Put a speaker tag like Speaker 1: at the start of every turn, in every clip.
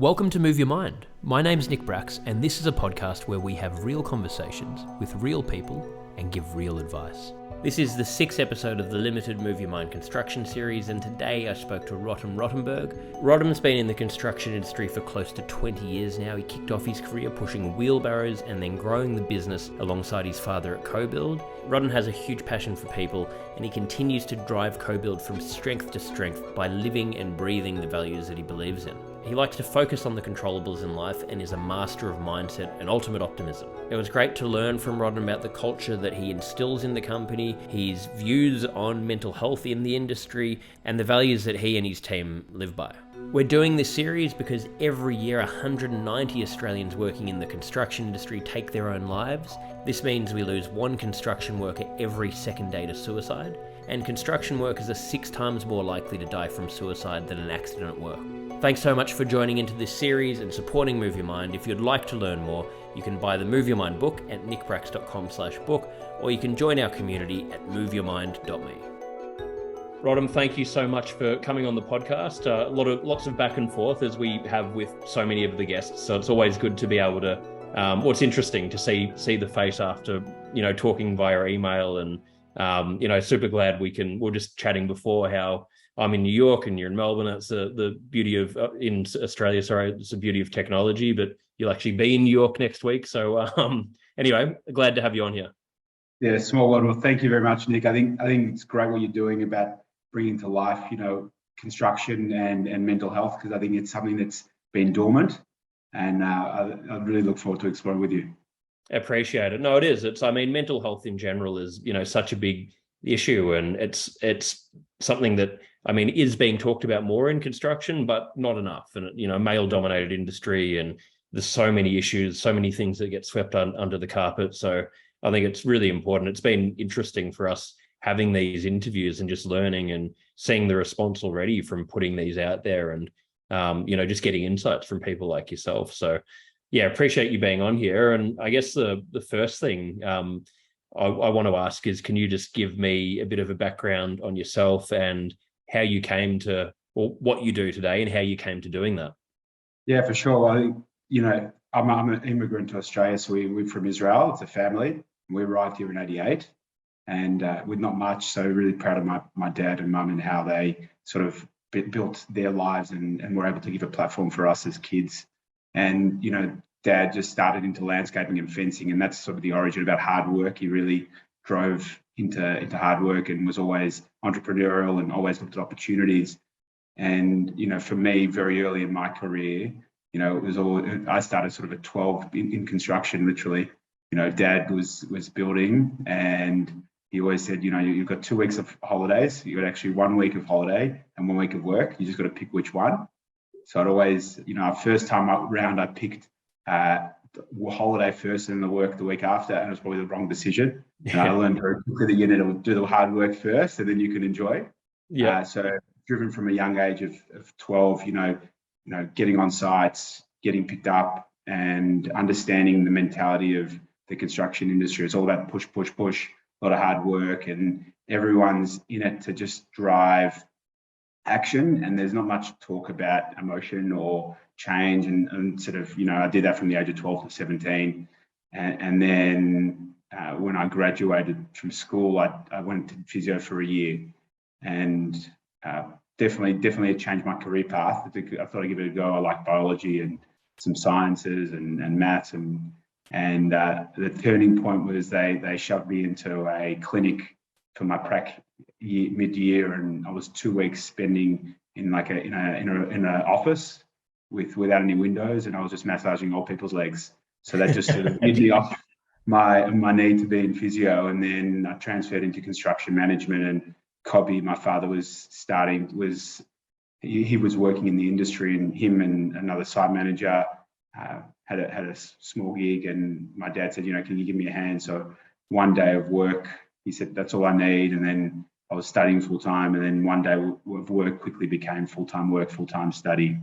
Speaker 1: Welcome to Move Your Mind. My name's Nick Bracks, and this is a podcast where we have real conversations with real people and give real advice. This is the 6th episode of the limited Move Your Mind construction series, and today I spoke to Rotenberg. Rotem's been in the construction industry for close to 20 years now. He kicked off his career pushing wheelbarrows and then growing the business alongside his father at Cobild. Rotem has a huge passion for people, and he continues to drive Cobild from strength to strength by living and breathing the values that he believes in. He likes to focus on the controllables in life and is a master of mindset and ultimate optimism. It was great to learn from Rotem about the culture that he instills in the company, his views on mental health in the industry, and the values that he and his team live by. We're doing this series because every year 190 Australians working in the construction industry take their own lives. This means we lose one construction worker every second day to suicide, and construction workers are 6 times more likely to die from suicide than an accident at work. Thanks so much for joining into this series and supporting Move Your Mind. If you'd like to learn more, you can buy the Move Your Mind book at nickbracks.com/book, or you can join our community at moveyourmind.me. Rotem, thank you so much for coming on the podcast. Lots of back and forth as we have with so many of the guests. So it's always good to be able to. It's interesting to see the face after talking via email, and super glad we're just chatting before how I'm in New York and you're in Melbourne. It's the beauty of in Australia. Sorry, it's the beauty of technology. But you'll actually be in New York next week. So anyway, glad to have you on here.
Speaker 2: Yeah, small world. Well, thank you very much, Nick. I think it's great what you're doing about bringing to life, construction and mental health, because I think it's something that's been dormant, and I really look forward to exploring with you.
Speaker 1: Appreciate it. No, it is. Mental health in general is, such a big issue, and it's something that, is being talked about more in construction, but not enough. And, male-dominated industry, and there's so many issues, so many things that get swept under the carpet. So I think it's really important. It's been interesting for us having these interviews and just learning and seeing the response already from putting these out there, and, just getting insights from people like yourself. So, yeah, appreciate you being on here. And I guess the first thing I want to ask is, can you just give me a bit of a background on yourself and how you came to, or what you do today and how you came to doing that?
Speaker 2: Yeah, for sure. I'm an immigrant to Australia, so we're from Israel. It's a family. We arrived here in '88, and with not much. So really proud of my dad and mum and how they sort of built their lives and were able to give a platform for us as kids. And Dad just started into landscaping and fencing, and that's sort of the origin about hard work. He really drove into hard work and was always entrepreneurial and always looked at opportunities. And for me, very early in my career, I started sort of at 12 in construction, literally. Dad was building, and he always said, you've got 2 weeks of holidays. You've got actually 1 week of holiday and 1 week of work. You just got to pick which one. So I'd always, first time round, I picked holiday first and the work the week after, and it was probably the wrong decision. And I learned very quickly that you need to do the hard work first, and then you can enjoy.
Speaker 1: Yeah.
Speaker 2: So driven from a young age of 12, getting on sites, getting picked up, and understanding the mentality of the construction industry. It's all about push, push, push, a lot of hard work, and everyone's in it to just drive action, and there's not much talk about emotion or change, and sort of, I did that from the age of 12 to 17. And then when I graduated from school, I went to physio for a year, and definitely it changed my career path. I thought I'd give it a go. I like biology and some sciences and maths, and the turning point was they shoved me into a clinic for my prac mid-year, and I was 2 weeks spending in an office without any windows, and I was just massaging old people's legs. So that just sort of hit me off my need to be in physio. And then I transferred into construction management, and Cobild, my father he was working in the industry, and him and another site manager had a small gig, and my dad said, can you give me a hand? So one day of work, he said, that's all I need. And then I was studying full time, and then one day of work quickly became full-time work, full-time study.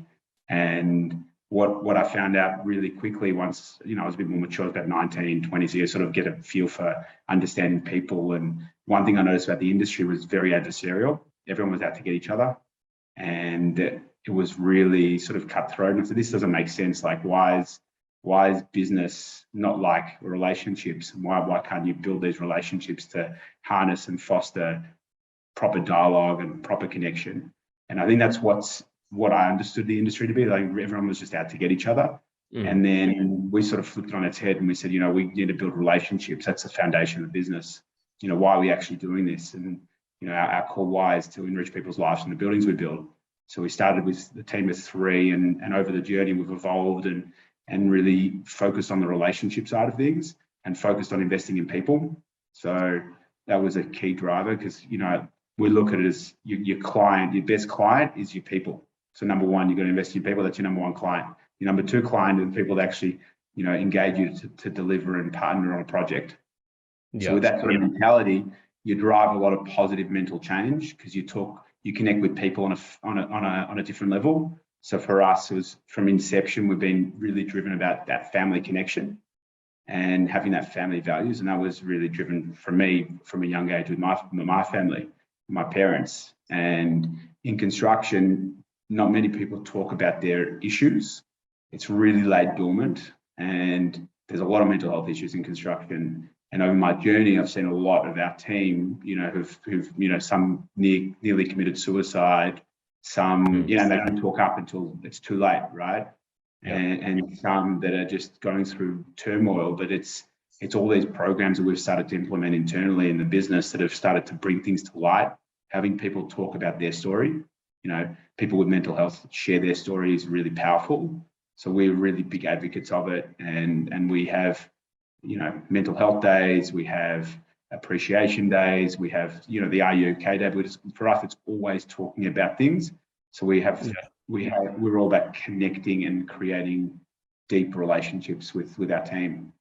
Speaker 2: And what I found out really quickly once, I was a bit more mature, about 19, 20, so you sort of get a feel for understanding people. And one thing I noticed about the industry was very adversarial. Everyone was out to get each other. And it was really sort of cutthroat. And I said, this doesn't make sense. Like, why is business not like relationships? And why can't you build these relationships to harness and foster proper dialogue and proper connection? And I think that's what I understood the industry to be. Like, everyone was just out to get each other. And then we sort of flipped it on its head and we said, we need to build relationships. That's the foundation of business. Why are we actually doing this? And, our core why is to enrich people's lives in the buildings we build. So we started with the team of 3, and over the journey we've evolved and really focused on the relationship side of things and focused on investing in people. So that was a key driver because, we look at it as your client, your best client is your people. So number one, you've got to invest in your people. That's your number one client. Your number 2 client are the people that actually, engage you to deliver and partner on a project. So with that sort of mentality, you drive a lot of positive mental change because you connect with people on a different level. So for us, it was from inception, we've been really driven about that family connection and having that family values. And that was really driven for me from a young age with my family, my parents. And in construction, not many people talk about their issues. It's really laid dormant, and there's a lot of mental health issues in construction. And over my journey, I've seen a lot of our team, who've some nearly committed suicide. Some, they don't talk up until it's too late, right? Yeah. And some that are just going through turmoil. But it's all these programs that we've started to implement internally in the business that have started to bring things to light, having people talk about their story. People with mental health share their story is really powerful. So we're really big advocates of it. And we have, mental health days, we have appreciation days, we have, the Are You OK Day. For us, it's always talking about things. So we're all about connecting and creating deep relationships with our team.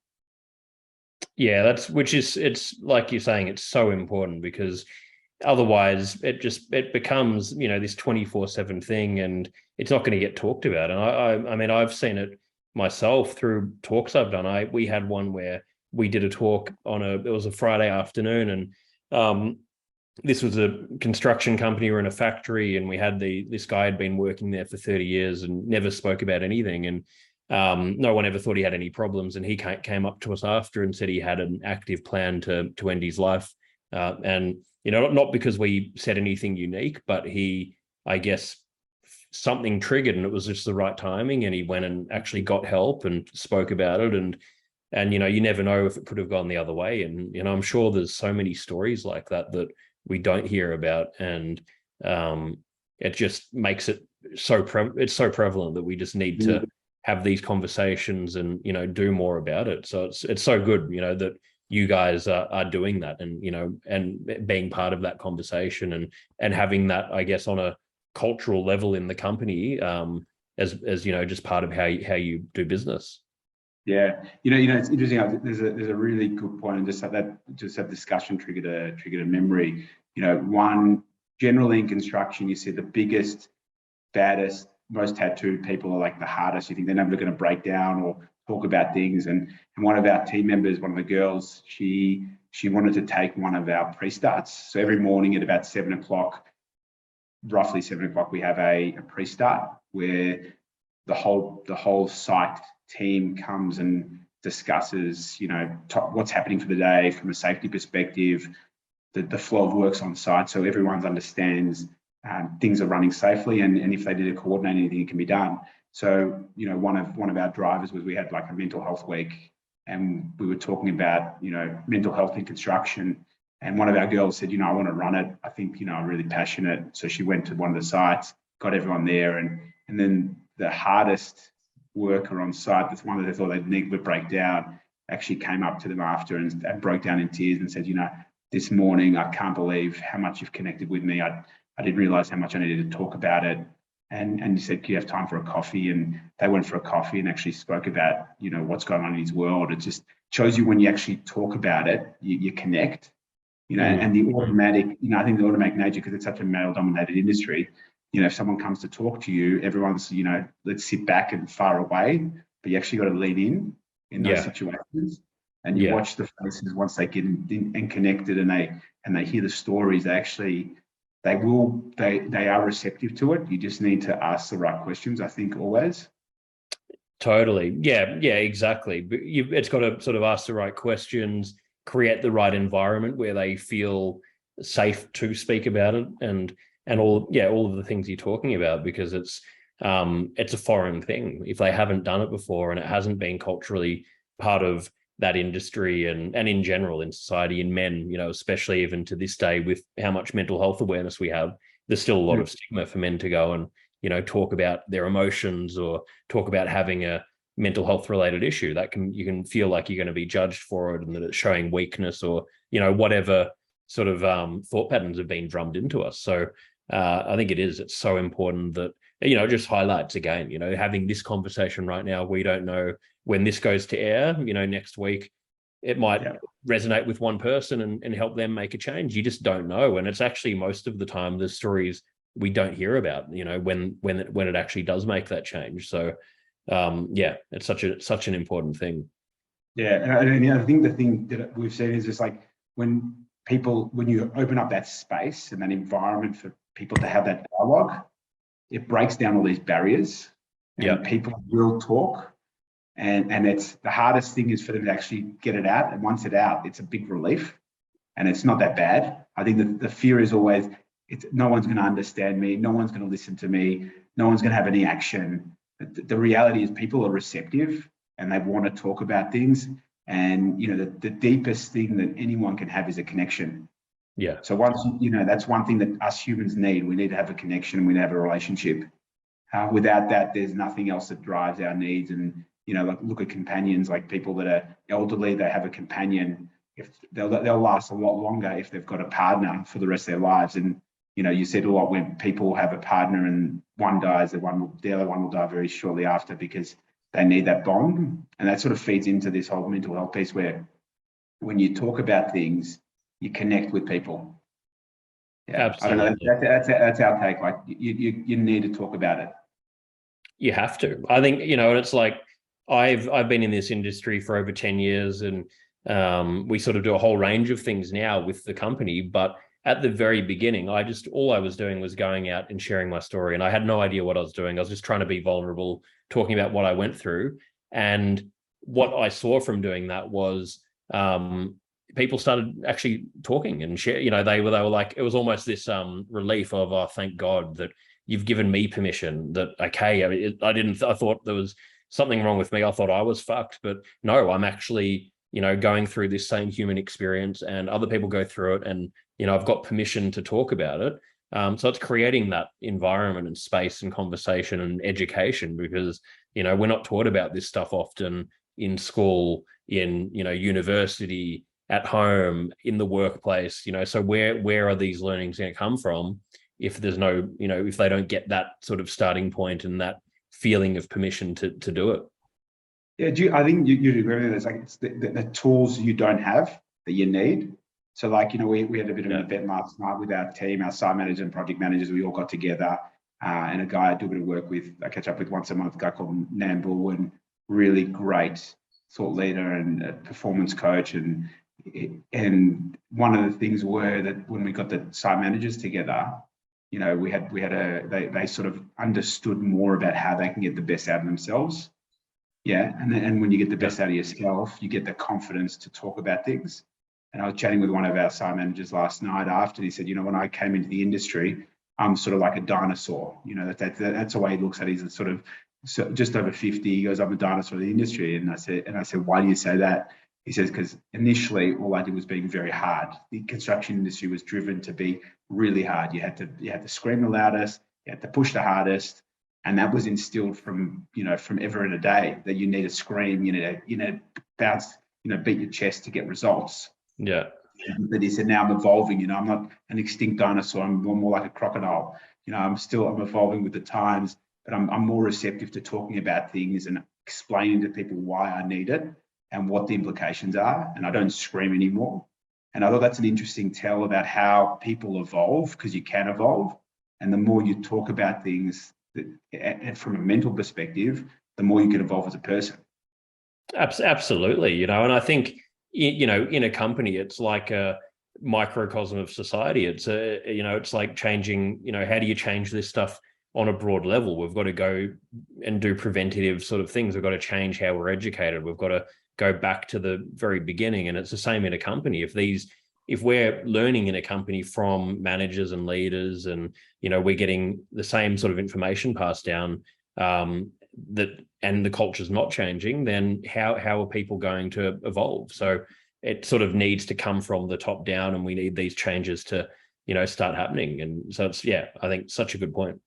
Speaker 1: Yeah, it's like you're saying, it's so important because otherwise it becomes, this 24/7 thing, and it's not going to get talked about. And I mean, I've seen it myself through talks I've done. We had one where we did a talk it was a Friday afternoon, and this was a construction company or in a factory, and we had this guy had been working there for 30 years and never spoke about anything, and no one ever thought he had any problems. And he came up to us after and said he had an active plan to end his life, and not because we said anything unique, but I guess something triggered, and it was just the right timing, and he went and actually got help and spoke about it, and you never know if it could have gone the other way. And I'm sure there's so many stories like that we don't hear about, and it just makes it so prevalent that we just need to have these conversations and do more about it. So it's so good that you guys are doing that, and and being part of that conversation and having that, I guess, on a cultural level in the company, as just part of how you do business.
Speaker 2: Yeah, it's interesting. There's a really good point, and just that discussion triggered a memory. One, generally in construction, you see the biggest, baddest, most tattooed people are like the hardest. You think they're never going to break down or talk about things. And one of our team members, one of the girls, she wanted to take one of our pre-starts. So every morning at about 7 o'clock, roughly 7 o'clock, we have a pre-start where the whole site team comes and discusses, what's happening for the day from a safety perspective, the flow of works on site, so everyone understands things are running safely, and if they need to coordinate anything, it can be done. So, one of our drivers was we had like a mental health week, and we were talking about, mental health in construction. And one of our girls said, I want to run it. I think, I'm really passionate. So she went to one of the sites, got everyone there, and then the hardest worker on site, that's one that they thought they'd never break down, actually came up to them after and broke down in tears and said, this morning, I can't believe how much you've connected with me. I didn't realize how much I needed to talk about it. And he said, do you have time for a coffee? And they went for a coffee and actually spoke about, what's going on in his world. It just shows you when you actually talk about it, you connect, and the automatic, I think the automatic nature, because it's such a male-dominated industry, if someone comes to talk to you, everyone's, let's sit back and far away, but you actually got to lean in those situations. And you watch the faces once they get in and connected, and they hear the stories. They they are receptive to it. You just need to ask the right questions, I think, always.
Speaker 1: Totally. Yeah, exactly. But it's got to sort of ask the right questions, create the right environment where they feel safe to speak about it, and all of the things you're talking about, because it's a foreign thing. If they haven't done it before and it hasn't been culturally part of that industry and in general in society, in men, especially even to this day with how much mental health awareness we have, there's still a lot of stigma for men to go and talk about their emotions or talk about having a mental health related issue. You can feel like you're going to be judged for it and that it's showing weakness or whatever sort of thought patterns have been drummed into us. So I think it's so important that it just highlights again, having this conversation right now. We don't know when this goes to air, next week it might resonate with one person and help them make a change. You just don't know. And it's actually most of the time the stories we don't hear about, when it actually does make that change. So it's such an important thing.
Speaker 2: Yeah. And I think the thing that we've seen is just like when you open up that space and that environment for people to have that dialogue, it breaks down all these barriers and people will talk. And it's the hardest thing is for them to actually get it out. And once it's out, it's a big relief and it's not that bad. I think that the fear is always, no one's going to understand me. No one's going to listen to me. No one's going to have any action. The reality is people are receptive and they want to talk about things. And, the deepest thing that anyone can have is a connection.
Speaker 1: Yeah.
Speaker 2: So once, that's one thing that us humans need. We need to have a connection. We need to have a relationship. Without that, there's nothing else that drives our needs. And, like look at companions, like people that are elderly, they have a companion. If they'll last a lot longer if they've got a partner for the rest of their lives. And, you said a lot when people have a partner and one dies, the other one will die very shortly after because they need that bond. And that sort of feeds into this whole mental health piece where when you talk about things, you connect with people. Yeah, absolutely. I don't know. That's our take. Like you need to talk about it.
Speaker 1: You have to. I think, and it's like I've been in this industry for over 10 years and we sort of do a whole range of things now with the company, but at the very beginning, all I was doing was going out and sharing my story, and I had no idea what I was doing. I was just trying to be vulnerable, talking about what I went through. And what I saw from doing that was people started actually talking and share. They were like, it was almost this relief of, oh, thank God that you've given me permission. That okay, I thought there was something wrong with me. I thought I was fucked, but no, I'm actually going through this same human experience, and other people go through it, and I've got permission to talk about it. So it's creating that environment and space and conversation and education, because we're not taught about this stuff often in school, in university, at home, in the workplace. So where are these learnings going to come from if there's no, if they don't get that sort of starting point and that feeling of permission to do it?
Speaker 2: Yeah, I think you agree with it. It's like it's the tools you don't have that you need. So like, we had a bit of an event last night with our team, our site managers and project managers. We all got together and a guy I do a bit of work with, I catch up with once a month, a guy called Nambu, and really great thought leader and a performance coach. And one of the things were that when we got the site managers together, they sort of understood more about how they can get the best out of themselves. Yeah. And when you get the best out of yourself, you get the confidence to talk about things. And I was chatting with one of our site managers last night after. He said, when I came into the industry, I'm sort of like a dinosaur. That's the way he looks at it. He's sort of just over 50. He goes, I'm a dinosaur of the industry. And I said, why do you say that? He says, because initially all I did was being very hard. The construction industry was driven to be really hard. You had to scream the loudest, you had to push the hardest. And that was instilled from ever in a day, that you need to scream, you need to bounce, beat your chest to get results.
Speaker 1: Yeah.
Speaker 2: But he said, now I'm evolving, I'm not an extinct dinosaur. I'm more like a crocodile. I'm evolving with the times, but I'm more receptive to talking about things and explaining to people why I need it and what the implications are. And I don't scream anymore. And I thought that's an interesting tell about how people evolve, because you can evolve. And the more you talk about things and from a mental perspective, the more you can evolve as a person.
Speaker 1: Absolutely. And I think, in a company, it's like microcosm of society. It's it's like changing, how do you change this stuff on a broad level? We've got to go and do preventative sort of things. We've got to change how we're educated. We've got to go back to the very beginning. And it's the same in a company. If we're learning in a company from managers and leaders, and we're getting the same sort of information passed down, and the culture's not changing, then how are people going to evolve? So it sort of needs to come from the top down, and we need these changes to start happening. And so I think such a good point.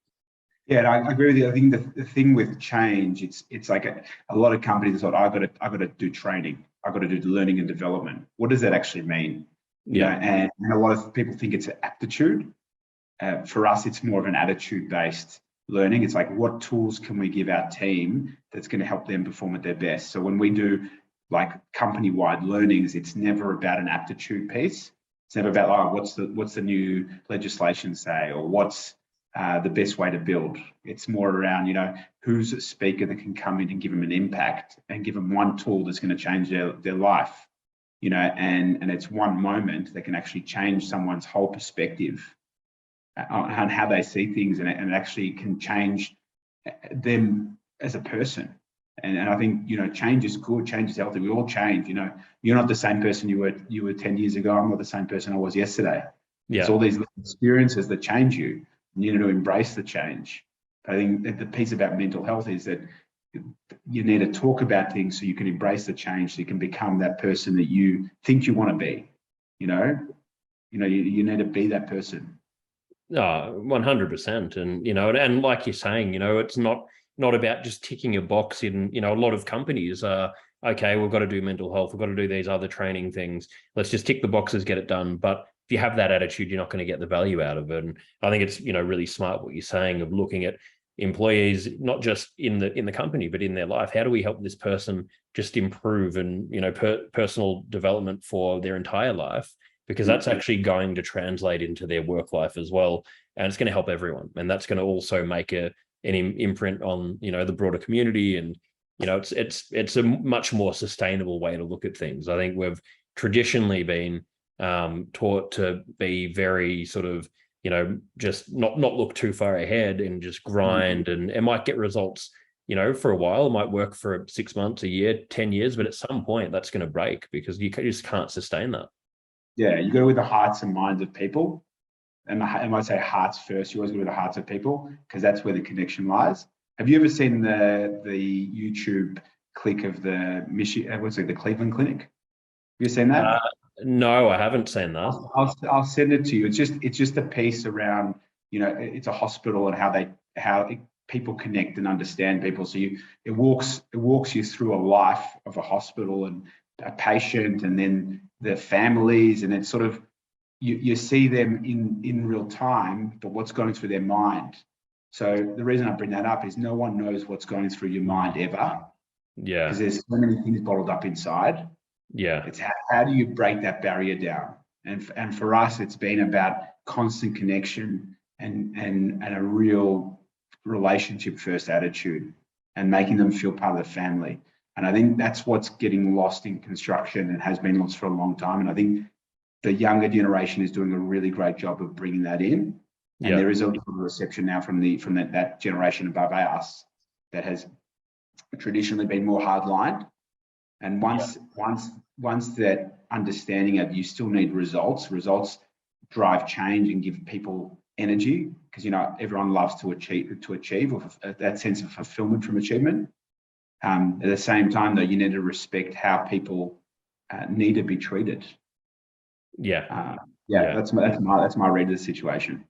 Speaker 2: Yeah, and I agree with you. I think the thing with change, it's like a lot of companies thought, I've got to do training, I've got to do learning and development. What does that actually mean? And a lot of people think it's an aptitude. For us, it's more of an attitude-based learning. It's like, what tools can we give our team that's going to help them perform at their best? So when we do like company-wide learnings, it's never about an aptitude piece. It's never about, what's the new legislation say, or what's the best way to build. It's more around, who's a speaker that can come in and give them an impact and give them one tool that's going to change their life, and it's one moment that can actually change someone's whole perspective on how they see things, and it actually can change them as a person. And I think, change is good, change is healthy. We all change. You're not the same person you were 10 years ago. I'm not the same person I was yesterday. Yeah. It's all these experiences that change you. You need to embrace the change. I think that the piece about mental health is that you need to talk about things so you can embrace the change, so you can become that person that you think you want to be. You need to be that person.
Speaker 1: 100%. And, and like you're saying, it's not about just ticking a box in, a lot of companies are, okay, we've got to do mental health, we've got to do these other training things. Let's just tick the boxes, get it done. But if you have that attitude, you're not going to get the value out of it. And I think it's, really smart what you're saying of looking at employees, not just in the company, but in their life. How do we help this person just improve and, personal development for their entire life? Because that's actually going to translate into their work life as well. And it's going to help everyone. And that's going to also make an imprint on, the broader community. And, it's a much more sustainable way to look at things. I think we've traditionally been taught to be very sort of, just not look too far ahead and just grind, and it might get results, for a while. It might work for 6 months, a year, 10 years, but at some point that's going to break, because you just can't sustain that.
Speaker 2: Yeah, you go with the hearts and minds of people. And I say hearts first. You always go with the hearts of people, because that's where the connection lies. Have you ever seen the YouTube click of the Cleveland Clinic? Have you seen that?
Speaker 1: No, I haven't seen that.
Speaker 2: I'll send it to you. It's just a piece around, it's a hospital and how people connect and understand people. So it walks you through a life of a hospital and a patient, and then the families, and it's sort of you see them in real time, but what's going through their mind. So the reason I bring that up is no one knows what's going through your mind ever.
Speaker 1: Yeah.
Speaker 2: Because there's so many things bottled up inside.
Speaker 1: Yeah.
Speaker 2: It's how do you break that barrier down? And for us, it's been about constant connection and a real relationship first attitude, and making them feel part of the family. And I think that's what's getting lost in construction, and has been lost for a long time. And I think the younger generation is doing a really great job of bringing that in. And there is a little reception now from that generation above us that has traditionally been more hardlined. And once that understanding of you still need results drive change and give people energy, because everyone loves to achieve or that sense of fulfillment from achievement. At the same time, though, you need to respect how people need to be treated. That's my read of the situation.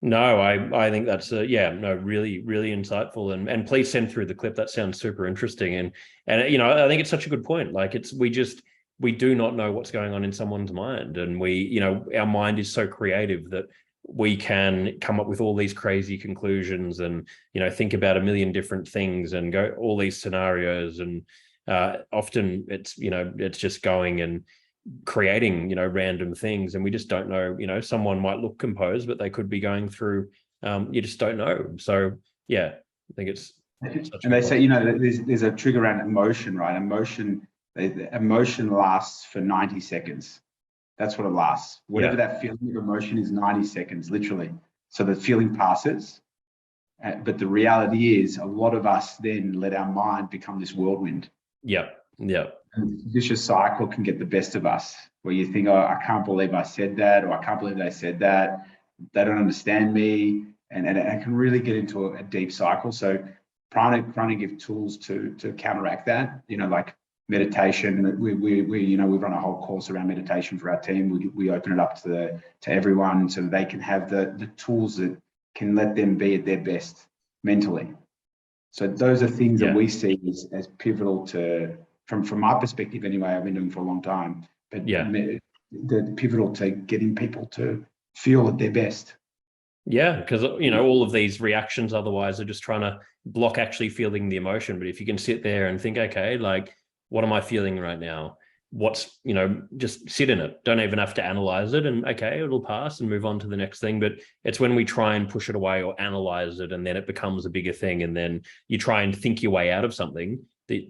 Speaker 1: No, I think that's really, really insightful, and please send through the clip. That sounds super interesting, and I think it's such a good point. Like we do not know what's going on in someone's mind, and our mind is so creative that we can come up with all these crazy conclusions, and think about a million different things and go all these scenarios, and often it's just going and creating random things, and we just don't know. Someone might look composed, but they could be going through you just don't know. So I think it's
Speaker 2: and they say there's a trigger around emotion, right? Emotion lasts for 90 seconds. That's what it lasts. Whatever that feeling of emotion is, 90 seconds, literally. So the feeling passes. But the reality is, a lot of us then let our mind become this whirlwind.
Speaker 1: Yep. Yep.
Speaker 2: And the vicious cycle can get the best of us, where you think, oh, I can't believe I said that, or I can't believe they said that. They don't understand me. And it can really get into a deep cycle. So trying to give tools to counteract that, like meditation. We run a whole course around meditation for our team. We open it up to everyone so that they can have the tools that can let them be at their best mentally. So those are things that we see as pivotal to, from my perspective anyway, I've been doing for a long time, but the pivotal to getting people to feel at their best.
Speaker 1: Yeah, because all of these reactions otherwise are just trying to block actually feeling the emotion. But if you can sit there and think, okay, like, what am I feeling right now? What's, just sit in it. Don't even have to analyze it, and okay, it'll pass and move on to the next thing. But it's when we try and push it away or analyze it, and then it becomes a bigger thing, and then you try and think your way out of something that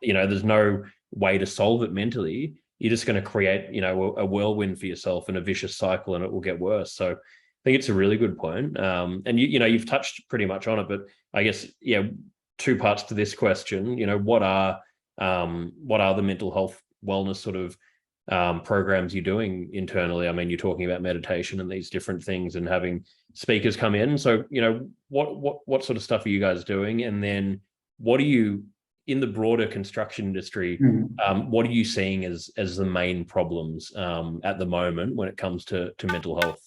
Speaker 1: there's no way to solve it mentally. You're just going to create, a whirlwind for yourself and a vicious cycle, and it will get worse. So I think it's a really good point. And you've touched pretty much on it, but I guess, two parts to this question. What are the mental health wellness sort of programs you're doing internally? I mean, you're talking about meditation and these different things and having speakers come in. So, what sort of stuff are you guys doing? And then what are you, in the broader construction industry, what are you seeing as the main problems at the moment when it comes to mental health?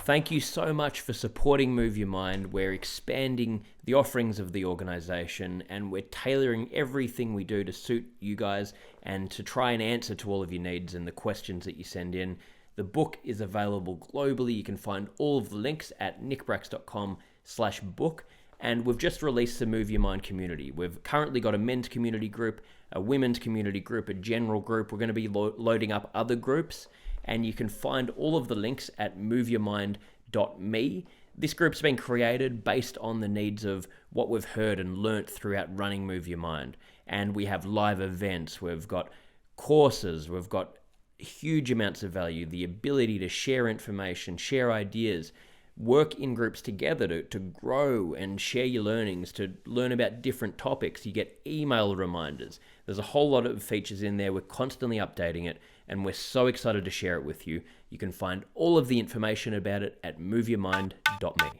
Speaker 1: Thank you so much for supporting Move Your Mind. We're expanding the offerings of the organization, and we're tailoring everything we do to suit you guys and to try and answer to all of your needs and the questions that you send in. The book is available globally. You can find all of the links at nickbracks.com/book. And we've just released the Move Your Mind community. We've currently got a men's community group, a women's community group, a general group. We're going to be loading up other groups. And you can find all of the links at moveyourmind.me. This group's been created based on the needs of what we've heard and learnt throughout running Move Your Mind. And we have live events, we've got courses, we've got huge amounts of value, the ability to share information, share ideas, work in groups together to grow and share your learnings, to learn about different topics. You get email reminders. There's a whole lot of features in there. We're constantly updating it, and we're so excited to share it with you. You can find all of the information about it at moveyourmind.me.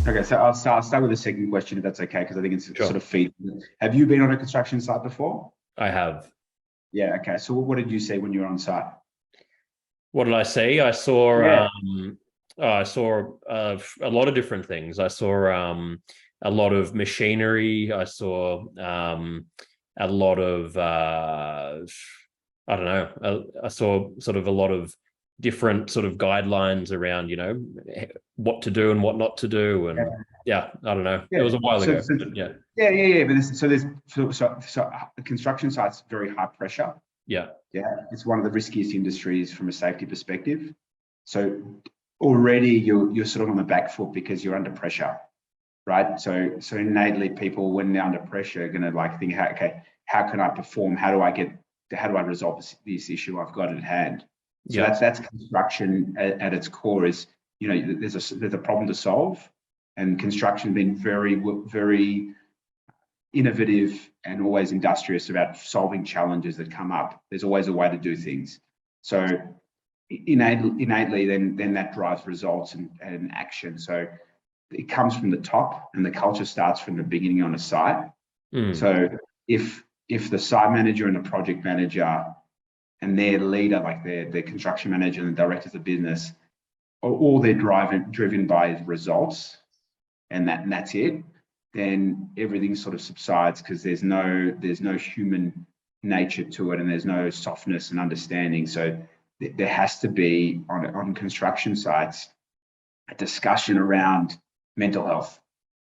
Speaker 2: Okay, so I'll start with the second question, if that's okay, because I think it's sort of feed. Have you been on a construction site before?
Speaker 1: I have.
Speaker 2: Yeah, okay. So what did you see when you were on site?
Speaker 1: What did I see? I saw... I saw a lot of different things. I saw a lot of machinery. I saw a lot of, I don't know, I saw sort of a lot of different sort of guidelines around, what to do and what not to do. And I don't know. It was a while ago. But so construction sites, very high pressure. Yeah. It's one of the riskiest industries from a safety perspective. So already you're sort of on the back foot because you're under pressure, right? So innately people, when they're under pressure, are going to think, how can I perform? How do I resolve this issue I've got at hand? So that's construction at its core. Is there's a problem to solve, and construction being very, very innovative and always industrious about solving challenges that come up. There's always a way to do things. So innately then that drives results and action. So it comes from the top, and the culture starts from the beginning on a site. So if the site manager and the project manager and their leader, like their construction manager and the directors of business, all they're driven by is results, and that's it, then everything sort of subsides, because there's no human nature to it, and there's no softness and understanding. So there has to be on construction sites a discussion around mental health,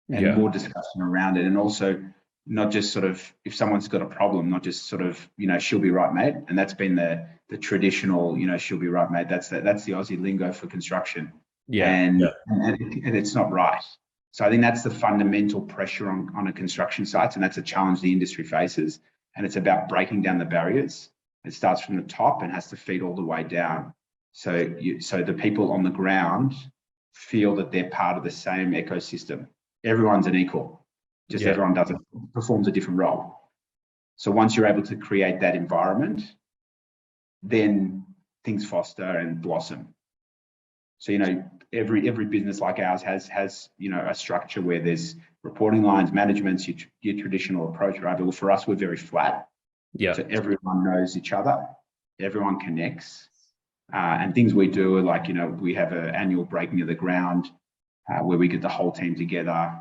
Speaker 1: and more discussion around it, and also not just sort of, if someone's got a problem, not just sort of, she'll be right, mate. And that's been the traditional, she'll be right, mate. That's the Aussie lingo for construction. And it's not right. So I think that's the fundamental pressure on a construction site, and that's a challenge the industry faces. And it's about breaking down the barriers.
Speaker 2: It starts from the top and has to feed all the way down. So the people on the ground feel that they're part of the same ecosystem. Everyone's an equal, just everyone performs a different role. So once you're able to create that environment, then things foster and blossom. So, every business like ours has a structure where there's reporting lines, managements, your traditional approach, right? But for us, we're very flat.
Speaker 1: Yeah.
Speaker 2: So everyone knows each other, everyone connects, and things we do are like, we have an annual breaking of the ground where we get the whole team together.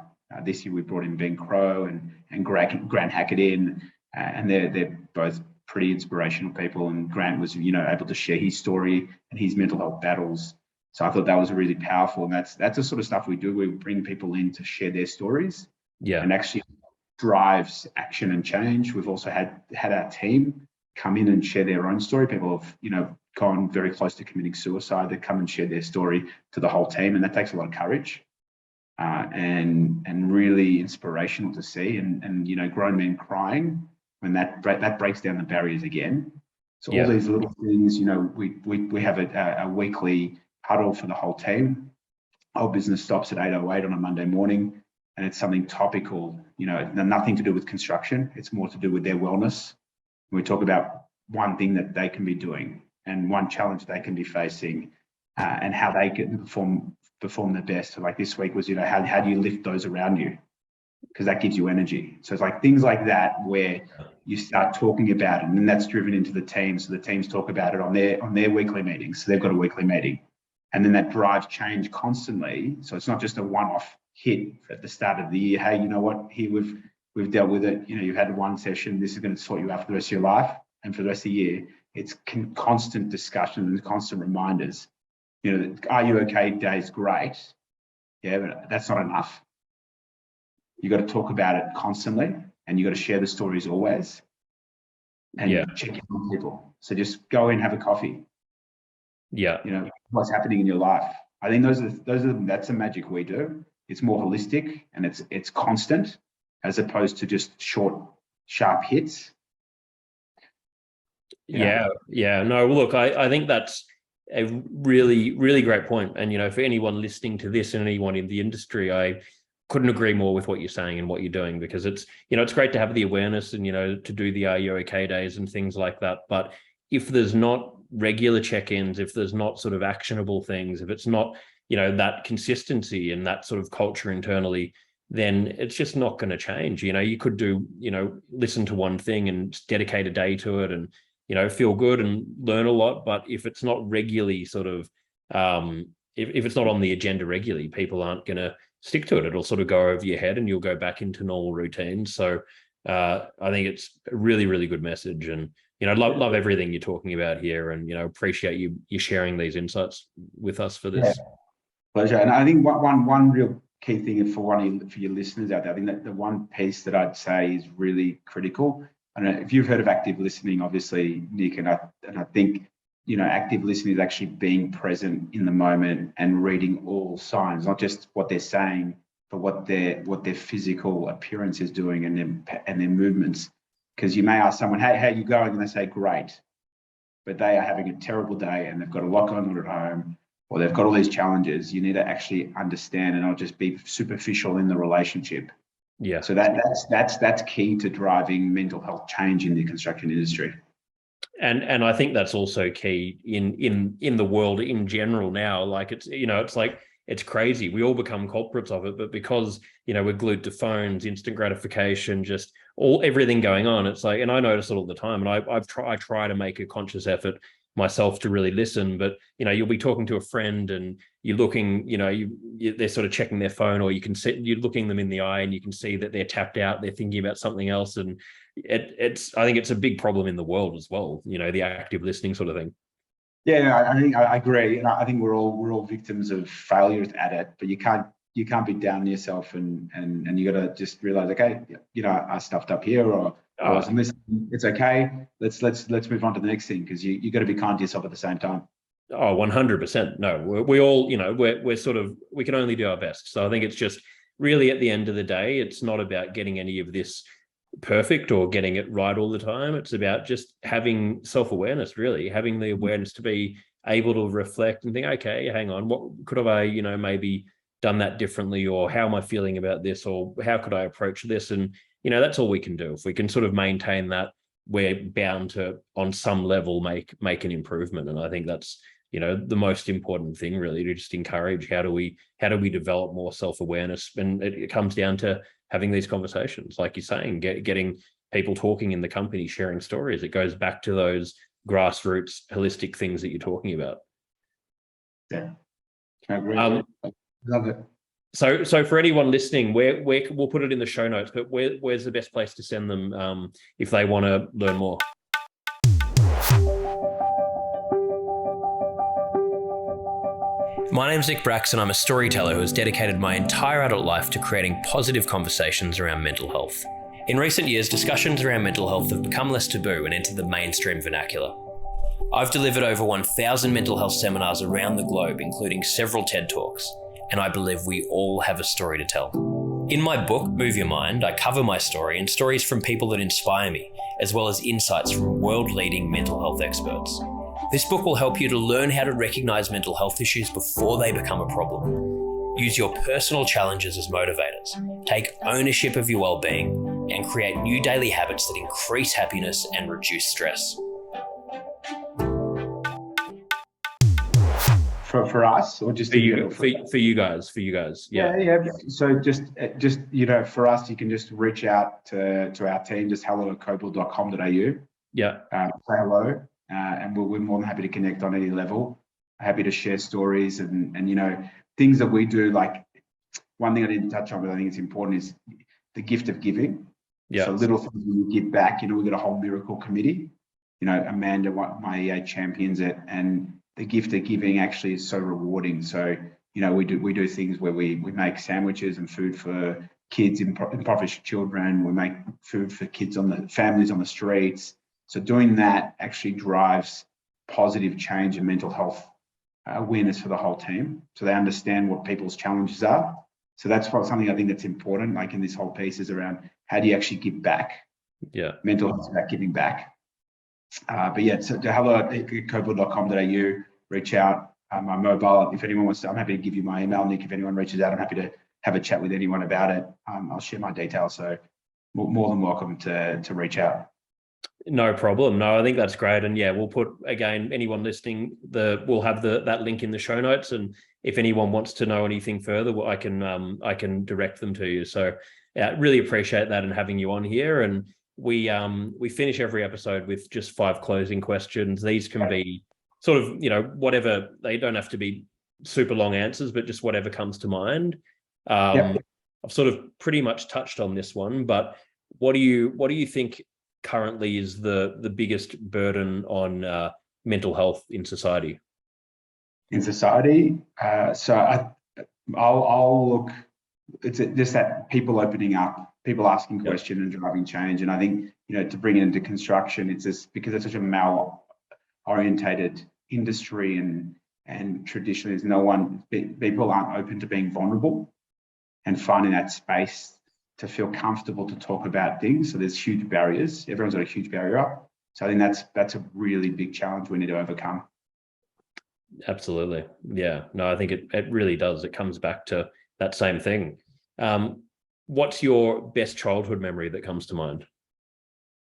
Speaker 2: This year we brought in Ben Crow and Grant Hackett in, and they're both pretty inspirational people. And Grant was, able to share his story and his mental health battles. So I thought that was really powerful, and that's the sort of stuff we do. We bring people in to share their stories, and actually drives action and change. We've also had our team come in and share their own story. People have, gone very close to committing suicide. They come and share their story to the whole team, and that takes a lot of courage and really inspirational to see. And grown men crying when that breaks down the barriers again. So all these little things, we have a weekly huddle for the whole team. Our business stops at 8:08 on a Monday morning, and it's something topical, nothing to do with construction. It's more to do with their wellness. We talk about one thing that they can be doing and one challenge they can be facing, and how they can perform their best. So like this week was, how do you lift those around you? Because that gives you energy. So it's like things like that where you start talking about it, and then that's driven into the team. So the teams talk about it on their weekly meetings. So they've got a weekly meeting, and then that drives change constantly. So it's not just a one-off hit at the start of the year. Hey, you know what? Here we've dealt with it. You've had one session. This is going to sort you out for the rest of your life, and for the rest of the year, it's constant discussion and constant reminders. Are you okay? Day's great. Yeah, but that's not enough. You got to talk about it constantly, and you got to share the stories always, and check in on people. So just go and have a coffee.
Speaker 1: Yeah.
Speaker 2: What's happening in your life. I think that's the magic we do. It's more holistic, and it's constant, as opposed to just short, sharp hits.
Speaker 1: Yeah. No, look, I think that's a really, really great point. And, for anyone listening to this and anyone in the industry, I couldn't agree more with what you're saying and what you're doing, because it's, it's great to have the awareness and, to do the Are You OK days and things like that. But if there's not regular check-ins, if there's not sort of actionable things, if it's not, that consistency and that sort of culture internally, then it's just not going to change. You could do, listen to one thing and dedicate a day to it and, feel good and learn a lot. But if it's not regularly sort of, if it's not on the agenda regularly, people aren't going to stick to it. It'll sort of go over your head and you'll go back into normal routines. So I think it's a really, really good message. And, love everything you're talking about here, and, appreciate you sharing these insights with us for this.
Speaker 2: Yeah. Pleasure. And I think one real key thing for your listeners out there, I think that the one piece that I'd say is really critical. I don't know if you've heard of active listening, obviously, Nick, and I think, active listening is actually being present in the moment and reading all signs, not just what they're saying, but what their physical appearance is doing and their movements. Because you may ask someone, hey, how are you going? And they say, great. But they are having a terrible day and they've got a lot going on at home, or they've got all these challenges. You need to actually understand and not just be superficial in the relationship. Yeah. So that's key to driving mental health change in the construction industry.
Speaker 1: And I think that's also key in the world in general now. Like it's like it's crazy. We all become culprits of it, but because we're glued to phones, instant gratification, just everything going on. It's like, and I notice it all the time. And I try to make a conscious effort myself to really listen. But you'll be talking to a friend and you're looking, they're sort of checking their phone, or you're looking them in the eye and you can see that they're tapped out. They're thinking about something else, and I think it's a big problem in the world as well. The active listening sort of thing.
Speaker 2: Yeah, I think I agree, and I think we're all victims of failures at it. But you can't be down on yourself, and you got to just realize, okay, I stuffed up here, or I wasn't listening. It's okay. Let's move on to the next thing, because you got to be kind to yourself at the same time.
Speaker 1: Oh, 100%. No, we all, we're sort of, we can only do our best. So I think it's just really, at the end of the day, it's not about getting any of this perfect or getting it right all the time. It's about just having self-awareness, really, having the awareness to be able to reflect and think, okay, hang on, what could have I, maybe done that differently, or how am I feeling about this, or how could I approach this? And, that's all we can do. If we can sort of maintain that, we're bound to, on some level, make an improvement. And I think that's, the most important thing, really, to just encourage how do we develop more self-awareness. And it comes down to having these conversations, like you're saying, getting people talking in the company, sharing stories. It goes back to those grassroots holistic things that you're talking about.
Speaker 2: Yeah, I agree. Love it.
Speaker 1: So for anyone listening, where we'll put it in the show notes, but where's the best place to send them if they want to learn more? My name's Nick Bracks, and I'm a storyteller who has dedicated my entire adult life to creating positive conversations around mental health. In recent years, discussions around mental health have become less taboo and entered the mainstream vernacular. I've delivered over 1,000 mental health seminars around the globe, including several TED Talks, and I believe we all have a story to tell. In my book, Move Your Mind, I cover my story and stories from people that inspire me, as well as insights from world-leading mental health experts. This book will help you to learn how to recognise mental health issues before they become a problem. Use your personal challenges as motivators, take ownership of your well-being, and create new daily habits that increase happiness and reduce stress.
Speaker 2: For us, or just
Speaker 1: for you guys? Yeah.
Speaker 2: So just for us, you can just reach out to our team, just hello@cobild.com.au.
Speaker 1: Yeah.
Speaker 2: Say hello, and we're more than happy to connect on any level. Happy to share stories and things that we do. Like, one thing I didn't touch on, but I think it's important, is the gift of giving.
Speaker 1: Yeah.
Speaker 2: So little things you give back. We've got a whole miracle committee. Amanda, my EA, champions it, and the gift of giving actually is so rewarding. So, we do things where we make sandwiches and food for kids, impoverished children. We make food for families on the streets. So doing that actually drives positive change and mental health awareness for the whole team. So they understand what people's challenges are. So that's something I think that's important, like in this whole piece, is around how do you actually give back?
Speaker 1: Yeah.
Speaker 2: Mental health is about giving back. But yeah, so to hello@cobild.com.au, reach out. My mobile, if anyone wants to, I'm happy to give you my email, Nick. If anyone reaches out, I'm happy to have a chat with anyone about it. I'll share my details, so more than welcome to reach out.
Speaker 1: No problem. No, I think that's great. And yeah, we'll put, again, anyone listening, we'll have that link in the show notes. And if anyone wants to know anything further, I can direct them to you. So yeah, really appreciate that and having you on here. And we finish every episode with just 5 closing questions. These can be sort of, whatever, they don't have to be super long answers, but just whatever comes to mind. I've sort of pretty much touched on this one, but what do you think currently is the biggest burden on mental health in society?
Speaker 2: In society, so I'll look. It's just that people opening up, people asking questions and driving change. And I think to bring it into construction, it's just because it's such a male-orientated industry, and traditionally, people aren't open to being vulnerable and finding that space to feel comfortable to talk about things. So there's huge barriers. Everyone's got a huge barrier up. So I think that's a really big challenge we need to overcome.
Speaker 1: Absolutely. Yeah. No, I think it really does. It comes back to that same thing. What's your best childhood memory that comes to mind?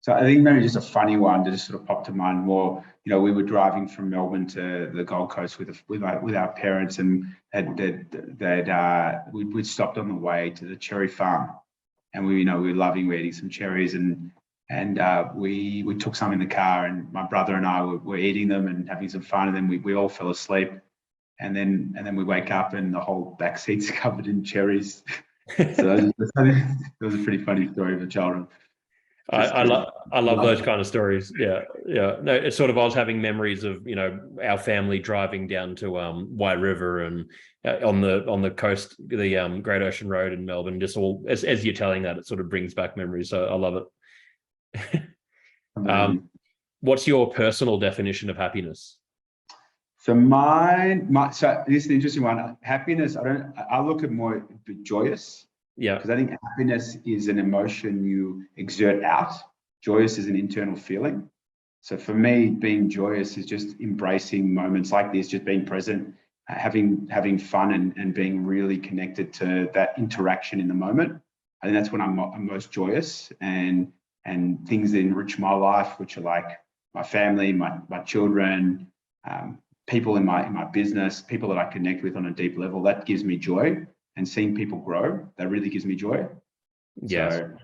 Speaker 2: So I think maybe just a funny one that just sort of popped to mind more. We were driving from Melbourne to the Gold Coast with our parents, and we'd stopped on the way to the cherry farm. And we were loving eating some cherries, and we took some in the car, and my brother and I were eating them and having some fun, and then we all fell asleep, and then we wake up and the whole back seat's covered in cherries. So that was a pretty funny story for children.
Speaker 1: I love those kind of stories. Yeah. No, it's sort of, I was having memories of our family driving down to White River and on the coast, the Great Ocean Road in Melbourne. Just all as you're telling that, it sort of brings back memories. So I love it. What's your personal definition of happiness?
Speaker 2: So so this is an interesting one. Happiness, I look at more joyous.
Speaker 1: Yeah.
Speaker 2: Because I think happiness is an emotion you exert out. Joyous is an internal feeling. So for me, being joyous is just embracing moments like this, just being present, having fun, and being really connected to that interaction in the moment. I think that's when I'm most joyous, and things that enrich my life, which are like my family, my children, people in my business, people that I connect with on a deep level. That gives me joy, and seeing people grow, that really gives me joy.
Speaker 1: Yes.
Speaker 2: So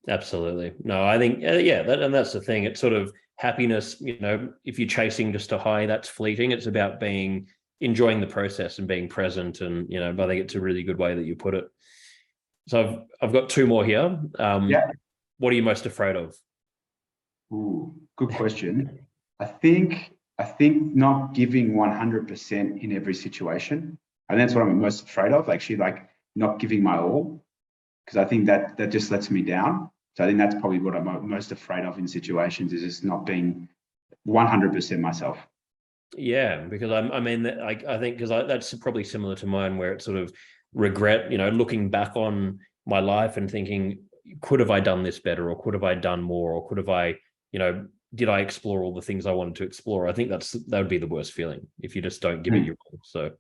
Speaker 1: Absolutely. No, I think, and that's the thing. It's sort of happiness, if you're chasing just a high, that's fleeting. It's about enjoying the process and being present. And, I think it's a really good way that you put it. So I've got two more here.
Speaker 2: yeah.
Speaker 1: What are you most afraid of?
Speaker 2: Ooh, good question. I think not giving 100% in every situation. And that's what I'm most afraid of. Actually, like not giving my all, because I think that just lets me down. So I think that's probably what I'm most afraid of in situations, is just not being 100% myself.
Speaker 1: Yeah, because I mean, I think because that's probably similar to mine, where it's sort of regret, looking back on my life and thinking, could have I done this better, or could have I done more, or could have I, did I explore all the things I wanted to explore? I think that would be the worst feeling if you just don't give it your all. So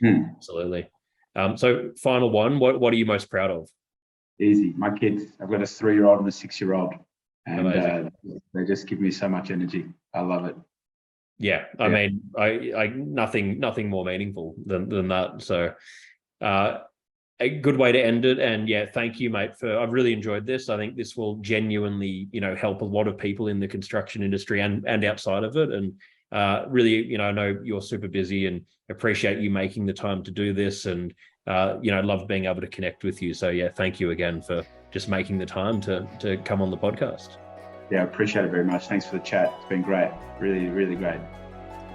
Speaker 1: absolutely. So final one, what are you most proud of?
Speaker 2: Easy. My kids, I've got a 3-year-old and a 6-year-old, and they just give me so much energy. I love it.
Speaker 1: Yeah, I mean, I nothing more meaningful than that. So, a good way to end it. And yeah, thank you, mate. I've really enjoyed this. I think this will genuinely, help a lot of people in the construction industry and outside of it. And really, I know you're super busy, and appreciate you making the time to do this. And love being able to connect with you. So yeah, thank you again for just making the time to come on the podcast.
Speaker 2: Yeah, I appreciate it very much. Thanks for the chat. It's been great. Really, really great.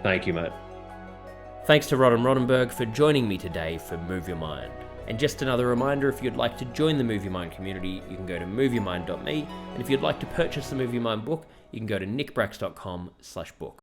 Speaker 1: Thank you, mate. Thanks to Rotenberg for joining me today for Move Your Mind. And just another reminder, if you'd like to join the Move Your Mind community, you can go to moveyourmind.me. And if you'd like to purchase the Move Your Mind book, you can go to nickbracks.com/book.